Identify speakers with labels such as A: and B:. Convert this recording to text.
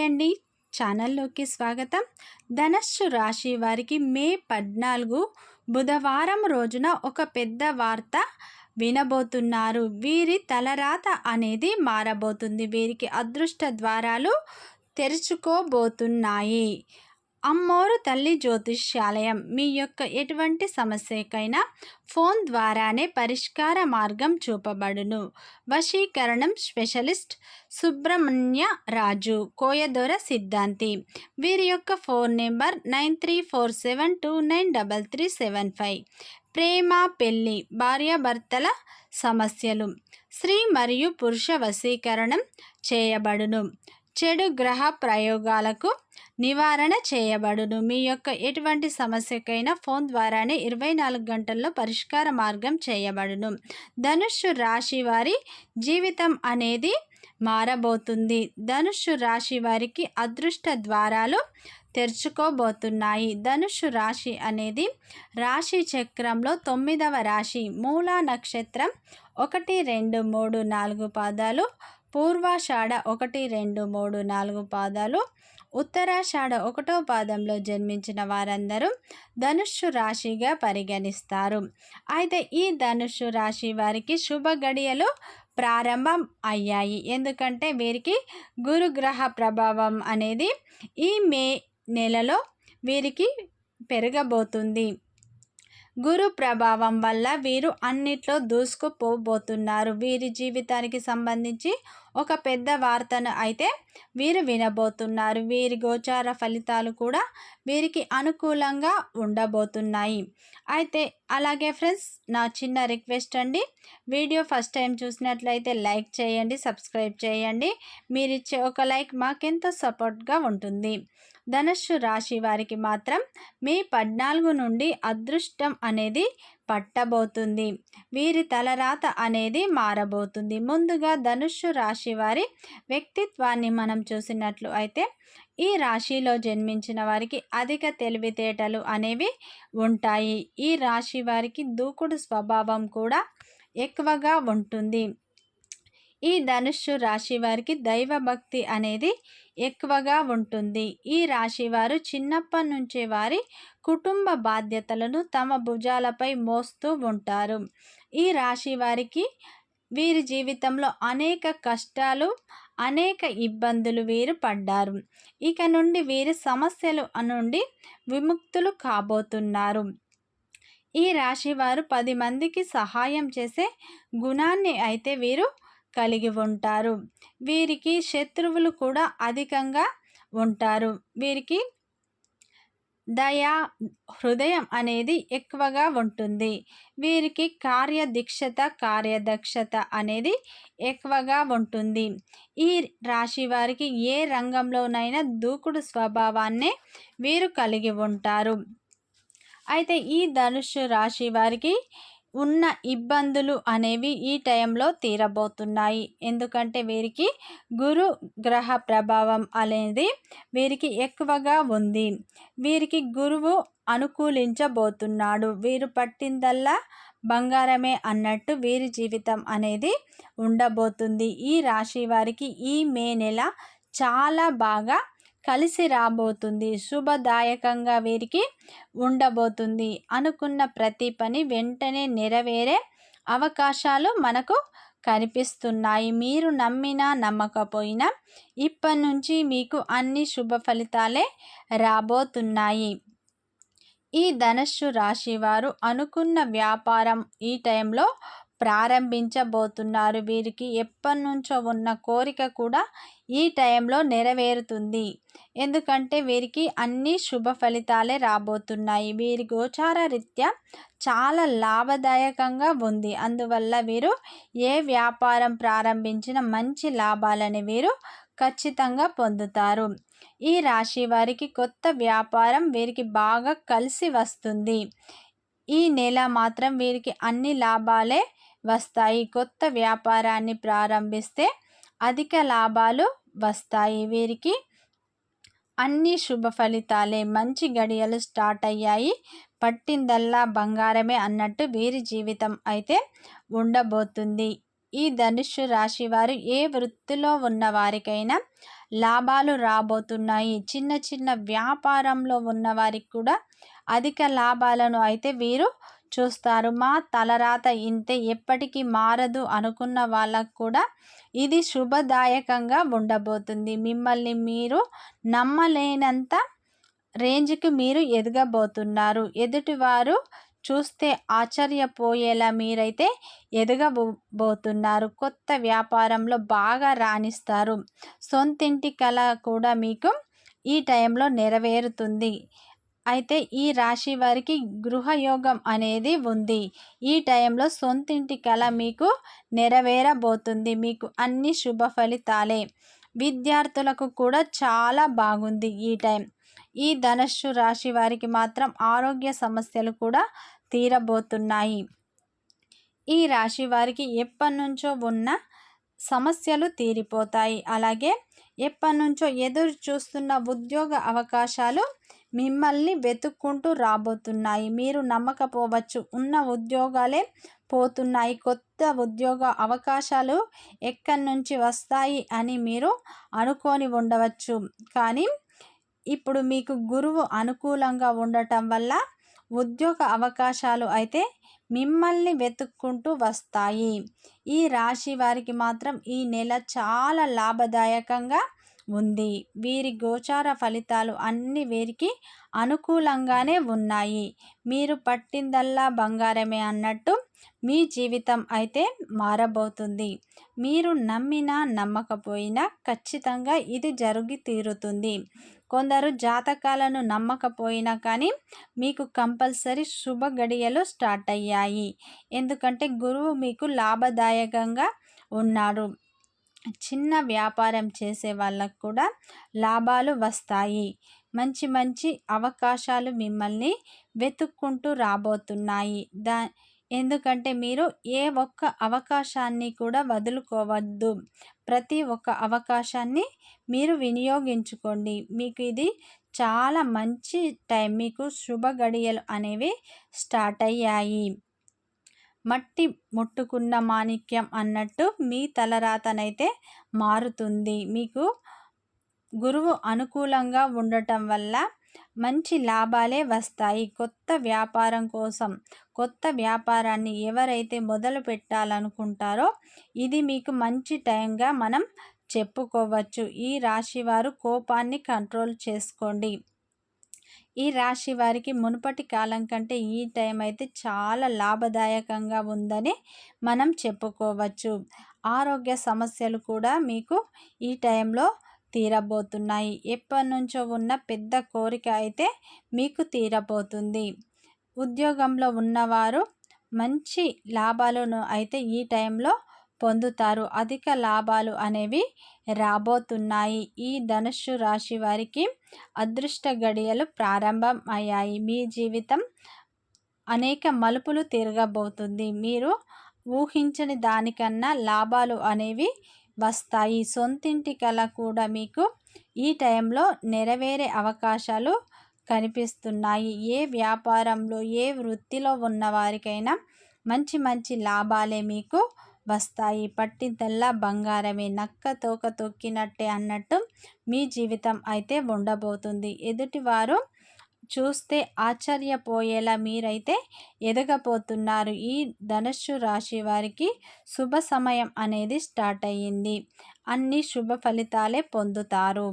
A: అండి, ఛానల్లోకి స్వాగతం. ధనస్సు రాశి వారికి మే 14 బుధవారం రోజున ఒక పెద్ద వార్త వినబోతున్నారు. వీరి తలరాత అనేది మారబోతుంది. వీరికి అదృష్ట ద్వారాలు తెరుచుకోబోతున్నాయి. అమ్మోరు తల్లి జ్యోతిష్యాలయం మీ యొక్క ఎటువంటి సమస్యకైనా ఫోన్ ద్వారానే పరిష్కార మార్గం చూపబడును. వశీకరణం స్పెషలిస్ట్ సుబ్రహ్మణ్య రాజు, కోయదొర సిద్ధాంతి. వీరి యొక్క ఫోన్ నెంబర్ 9347293375. ప్రేమ, పెళ్లి, భార్యాభర్తల సమస్యలు, స్త్రీ మరియు పురుష వశీకరణం చేయబడును. చెడు గ్రహ ప్రయోగాలకు నివారణ చేయబడును. మీ యొక్క ఎటువంటి సమస్యకైనా ఫోన్ ద్వారానే 24 గంటల్లో పరిష్కార మార్గం చేయబడును. ధనుస్సు రాశి వారి జీవితం అనేది మారబోతుంది. ధనుస్సు రాశి వారికి అదృష్ట ద్వారాలు తెరుచుకోబోతున్నాయి. ధనుస్సు రాశి అనేది రాశి చక్రంలో 9వ రాశి. మూలా నక్షత్రం 1, 2, 3, 4 పాదాలు, పూర్వాషాఢ 1, 2, 3, 4 పాదాలు, ఉత్తరాషాఢ 1వ పాదంలో జన్మించిన వారందరూ ధనుస్సు రాశిగా పరిగణిస్తారు. అయితే ఈ ధనుస్సు రాశి వారికి శుభ గడియలు ప్రారంభం అయ్యాయి. ఎందుకంటే వీరికి గురుగ్రహ ప్రభావం అనేది ఈ మే నెలలో వీరికి పెరగబోతుంది. గురు ప్రభావం వల్ల వీరు అన్నిట్లో దూసుకుపోబోతున్నారు. వీరి జీవితానికి సంబంధించి ఒక పెద్ద వార్తను అయితే వీరు వినబోతున్నారు. వీరి గోచార ఫలితాలు కూడా వీరికి అనుకూలంగా ఉండబోతున్నాయి. అయితే అలాగే ఫ్రెండ్స్, నా చిన్న రిక్వెస్ట్ అండి, వీడియో ఫస్ట్ టైం చూసినట్లయితే లైక్ చేయండి, సబ్స్క్రైబ్ చేయండి. మీరిచ్చే ఒక లైక్ మాకెంతో సపోర్ట్గా ఉంటుంది. ధనుస్సు రాశి వారికి మాత్రం మే 14 నుండి అదృష్టం అనేది పట్టబోతుంది. వీరి తలరాత అనేది మారబోతుంది. ముందుగా ధనుస్సు రాశి వారి వ్యక్తిత్వాన్ని మనం చూసినట్లు అయితే ఈ రాశిలో జన్మించిన వారికి అధిక తెలివితేటలు అనేవి ఉంటాయి. ఈ రాశి వారికి దూకుడు స్వభావం కూడా ఎక్కువగా ఉంటుంది. ఈ ధనుస్సు రాశి వారికి దైవభక్తి అనేది ఎక్కువగా ఉంటుంది. ఈ రాశి వారు చిన్నప్పటి నుంచే వారి కుటుంబ బాధ్యతలను తమ భుజాలపై మోస్తూ ఉంటారు. ఈ రాశి వారికి వీరి జీవితంలో అనేక కష్టాలు, అనేక ఇబ్బందులు వీరు పడ్డారు. ఇక నుండి వీరి సమస్యలు నుండి విముక్తులు కాబోతున్నారు. ఈ రాశి వారు 10 మందికి సహాయం చేసే గుణాన్ని అయితే వీరు కలిగి ఉంటారు. వీరికి శత్రువులు కూడా అధికంగా ఉంటారు. వీరికి దయా హృదయం అనేది ఎక్కువగా ఉంటుంది. వీరికి కార్యదక్షత అనేది ఎక్కువగా ఉంటుంది. ఈ రాశి వారికి ఏ రంగంలోనైనా దూకుడు స్వభావాన్నే వీరు కలిగి ఉంటారు. అయితే ఈ ధనుస్సు రాశి వారికి ఉన్న ఇబ్బందులు అనేవి ఈ టైంలో తీరబోతున్నాయి. ఎందుకంటే వీరికి గురు గ్రహ ప్రభావం అనేది వీరికి ఎక్కువగా ఉంది. వీరికి గురువు అనుకూలించబోతున్నాడు. వీరు పట్టిందల్లా బంగారమే అన్నట్టు వీరి జీవితం అనేది ఉండబోతుంది. ఈ రాశి వారికి ఈ మే నెల చాలా బాగా కలిసి రాబోతుంది. శుభదాయకంగా వీరికి ఉండబోతుంది. అనుకున్న ప్రతి పని వెంటనే నెరవేరే అవకాశాలు మనకు కనిపిస్తున్నాయి. మీరు నమ్మినా నమ్మకపోయినా ఇప్పటి నుంచి మీకు అన్ని శుభ ఫలితాలే రాబోతున్నాయి. ఈ ధనుస్సు రాశి వారు అనుకున్న వ్యాపారం ఈ టైంలో ప్రారంభించబోతున్నారు. వీరికి ఎప్పటి నుంచో ఉన్న కోరిక కూడా ఈ టైంలో నెరవేరుతుంది. ఎందుకంటే వీరికి అన్ని శుభ ఫలితాలే రాబోతున్నాయి. వీరి గోచార రీత్యా చాలా లాభదాయకంగా ఉంది. అందువల్ల వీరు ఏ వ్యాపారం ప్రారంభించిన మంచి లాభాలని వీరు ఖచ్చితంగా పొందుతారు. ఈ రాశి వారికి కొత్త వ్యాపారం వీరికి బాగా కలిసి వస్తుంది. ఈ నెల మాత్రం వీరికి అన్ని లాభాలే వస్తాయి. కొత్త వ్యాపారాన్ని ప్రారంభిస్తే అధిక లాభాలు వస్తాయి. వీరికి అన్ని శుభ ఫలితాలే. మంచి గడియలు స్టార్ట్ అయ్యాయి. పట్టిందల్లా బంగారమే అన్నట్టు వీరి జీవితం అయితే ఉండబోతుంది. ఈ ధనుస్సు రాశి వారు ఏ వృత్తిలో ఉన్న వారికైనా లాభాలు రాబోతున్నాయి. చిన్న చిన్న వ్యాపారంలో ఉన్నవారికి కూడా అధిక లాభాలను అయితే వీరు చూస్తారు. మా తలరాత ఇంతే, ఎప్పటికీ మారదు అనుకున్న వాళ్ళకు కూడా ఇది శుభదాయకంగా ఉండబోతుంది. మిమ్మల్ని మీరు నమ్మలేనంత రేంజ్కి మీరు ఎదగబోతున్నారు. ఎదుటివారు చూస్తే ఆశ్చర్యపోయేలా మీరైతే ఎదగబోతున్నారు. కొత్త వ్యాపారంలో బాగా రాణిస్తారు. సొంతింటి కల కూడా మీకు ఈ టైంలో నెరవేరుతుంది. అయితే ఈ రాశి వారికి గృహయోగం అనేది ఉంది. ఈ టైంలో సొంతింటి కల మీకు నెరవేరబోతుంది. మీకు అన్ని శుభ ఫలితాలే. విద్యార్థులకు కూడా చాలా బాగుంది ఈ టైం. ఈ ధనుస్సు రాశి వారికి మాత్రం ఆరోగ్య సమస్యలు కూడా తీరబోతున్నాయి. ఈ రాశి వారికి ఎప్పటినుంచో ఉన్న సమస్యలు తీరిపోతాయి. అలాగే ఎప్పటినుంచో ఎదురు చూస్తున్న ఉద్యోగ అవకాశాలు మిమ్మల్ని వెతుక్కుంటూ రాబోతున్నాయి. మీరు నమ్మకపోవచ్చు, ఉన్న ఉద్యోగాలే పోతున్నాయి. కొత్త ఉద్యోగ అవకాశాలు ఎక్కడి నుంచి వస్తాయి అని మీరు అనుకొని ఉండవచ్చు. కానీ ఇప్పుడు మీకు గురువు అనుకూలంగా ఉండటం వల్ల ఉద్యోగ అవకాశాలు అయితే మిమ్మల్ని వెతుక్కుంటూ వస్తాయి. ఈ రాశి వారికి మాత్రం ఈ నెల చాలా లాభదాయకంగా ఉంది. వీరి గోచార ఫలితాలు అన్ని వీరికి అనుకూలంగానే ఉన్నాయి. మీరు పట్టిందల్లా బంగారమే అన్నట్టు మీ జీవితం అయితే మారబోతుంది. మీరు నమ్మినా నమ్మకపోయినా ఖచ్చితంగా ఇది జరిగి తీరుతుంది. కొందరు జాతకాలను నమ్మకపోయినా కానీ మీకు కంపల్సరీ శుభ గడియలు స్టార్ట్ అయ్యాయి. ఎందుకంటే గురువు మీకు లాభదాయకంగా ఉన్నాడు. చిన్న వ్యాపారం చేసే వాళ్ళకు కూడా లాభాలు వస్తాయి. మంచి మంచి అవకాశాలు మిమ్మల్ని వెతుక్కుంటూ రాబోతున్నాయి. ఎందుకంటే మీరు ఏ ఒక్క అవకాశాన్ని కూడా వదులుకోవద్దు. ప్రతి ఒక్క అవకాశాన్ని మీరు వినియోగించుకోండి. మీకు ఇది చాలా మంచి టైం. మీకు శుభ గడియలు అనేవి స్టార్ట్ అయ్యాయి. మట్టి ముట్టుకున్న మాణిక్యం అన్నట్టు మీ తలరాతనైతే మారుతుంది. మీకు గురువు అనుకూలంగా ఉండటం వల్ల మంచి లాభాలే వస్తాయి. కొత్త వ్యాపారం కోసం, కొత్త వ్యాపారాన్ని ఎవరైతే మొదలు పెట్టాలనుకుంటారో ఇది మీకు మంచి టైంగా మనం చెప్పుకోవచ్చు. ఈ రాశి వారు కోపాన్ని కంట్రోల్ చేసుకోండి. ఈ రాశి వారికి మునుపటి కాలం కంటే ఈ టైం అయితే చాలా లాభదాయకంగా ఉందని మనం చెప్పుకోవచ్చు. ఆరోగ్య సమస్యలు కూడా మీకు ఈ టైంలో తీరబోతున్నాయి. ఎప్పటి నుంచో ఉన్న పెద్ద కోరిక అయితే మీకు తీరబోతుంది. ఉద్యోగంలో ఉన్నవారు మంచి లాభాలను అయితే ఈ టైంలో పొందుతారు. అధిక లాభాలు అనేవి రాబోతున్నాయి. ఈ ధనుస్సు రాశి వారికి అదృష్ట గడియలు ప్రారంభం అయ్యాయి. మీ జీవితం అనేక మలుపులు తిరగబోతుంది. మీరు ఊహించని దానికన్నా లాభాలు అనేవి వస్తాయి. సొంతింటి కల కూడా మీకు ఈ టైంలో నెరవేరే అవకాశాలు కనిపిస్తున్నాయి. ఏ వ్యాపారంలో, ఏ వృత్తిలో ఉన్న వారికైనా మంచి మంచి లాభాలే మీకు వస్తాయి. పట్టిందల్లా బంగారమే, నక్క తోక తొక్కినట్టే అన్నట్టు మీ జీవితం అయితే ఉండబోతుంది. ఎదుటివారు చూస్తే ఆశ్చర్యపోయేలా మీరైతే ఎదగబోతున్నారు. ఈ ధనుస్సు రాశి వారికి శుభ సమయం అనేది స్టార్ట్ అయ్యింది. అన్ని శుభ ఫలితాలే పొందుతారు.